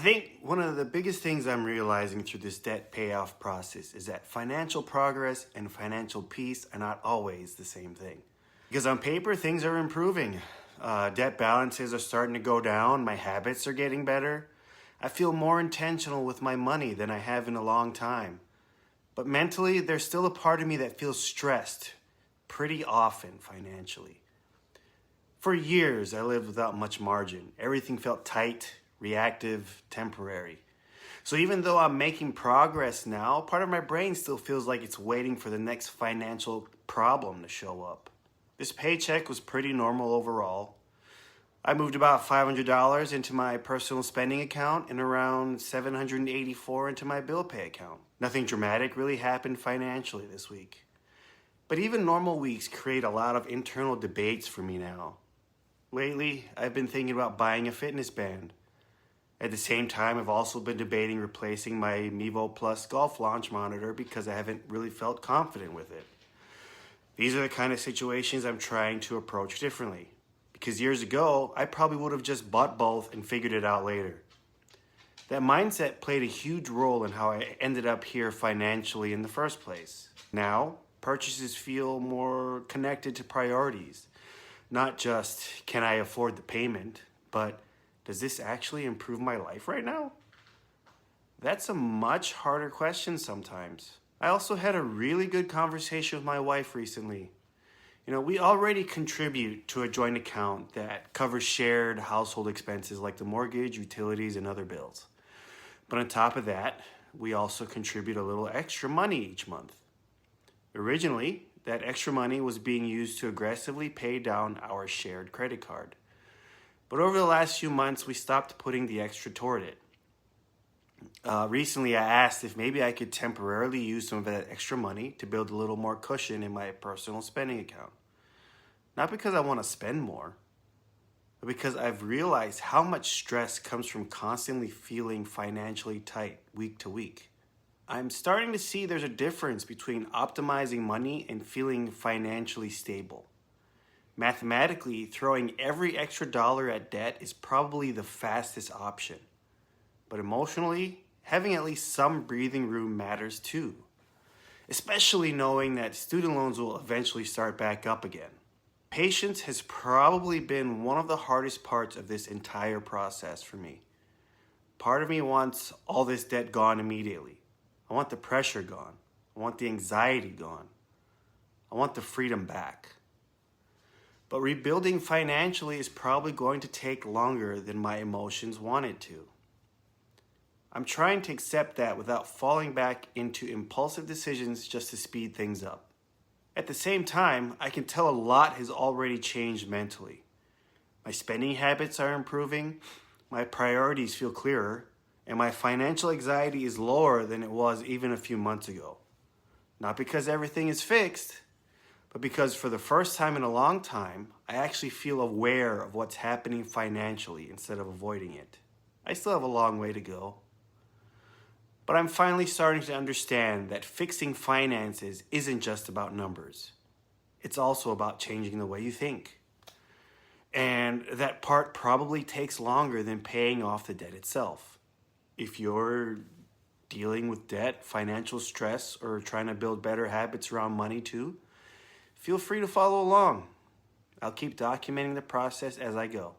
think one of the biggest things I'm realizing through this debt payoff process is that financial progress and financial peace are not always the same thing. Because on paper, things are improving. Debt balances are starting to go down. My habits are getting better. I feel more intentional with my money than I have in a long time. But mentally, there's still a part of me that feels stressed pretty often financially. For years, I lived without much margin. Everything felt tight, reactive, temporary. So even though I'm making progress now, part of my brain still feels like it's waiting for the next financial problem to show up. This paycheck was pretty normal overall. I moved about $500 into my personal spending account and around $784 into my bill pay account. Nothing dramatic really happened financially this week. But even normal weeks create a lot of internal debates for me now. Lately, I've been thinking about buying a fitness band. At the same time, I've also been debating replacing my Mevo Plus golf launch monitor because I haven't really felt confident with it. These are the kind of situations I'm trying to approach differently. Because years ago, I probably would have just bought both and figured it out later. That mindset played a huge role in how I ended up here financially in the first place. Now, purchases feel more connected to priorities. Not just, can I afford the payment, but does this actually improve my life right now? That's a much harder question sometimes. I also had a really good conversation with my wife recently. We already contribute to a joint account that covers shared household expenses like the mortgage, utilities, and other bills. But on top of that, we also contribute a little extra money each month. Originally, that extra money was being used to aggressively pay down our shared credit card. But over the last few months, we stopped putting the extra toward it. Recently, I asked if maybe I could temporarily use some of that extra money to build a little more cushion in my personal spending account. Not because I want to spend more, but because I've realized how much stress comes from constantly feeling financially tight week to week. I'm starting to see there's a difference between optimizing money and feeling financially stable. Mathematically, throwing every extra dollar at debt is probably the fastest option. But emotionally, having at least some breathing room matters too. Especially knowing that student loans will eventually start back up again. Patience has probably been one of the hardest parts of this entire process for me. Part of me wants all this debt gone immediately. I want the pressure gone. I want the anxiety gone. I want the freedom back. But rebuilding financially is probably going to take longer than my emotions want it to. I'm trying to accept that without falling back into impulsive decisions just to speed things up. At the same time, I can tell a lot has already changed mentally. My spending habits are improving, my priorities feel clearer, and my financial anxiety is lower than it was even a few months ago. Not because everything is fixed, but because for the first time in a long time, I actually feel aware of what's happening financially instead of avoiding it. I still have a long way to go. But I'm finally starting to understand that fixing finances isn't just about numbers. It's also about changing the way you think. And that part probably takes longer than paying off the debt itself. If you're dealing with debt, financial stress, or trying to build better habits around money too, feel free to follow along. I'll keep documenting the process as I go.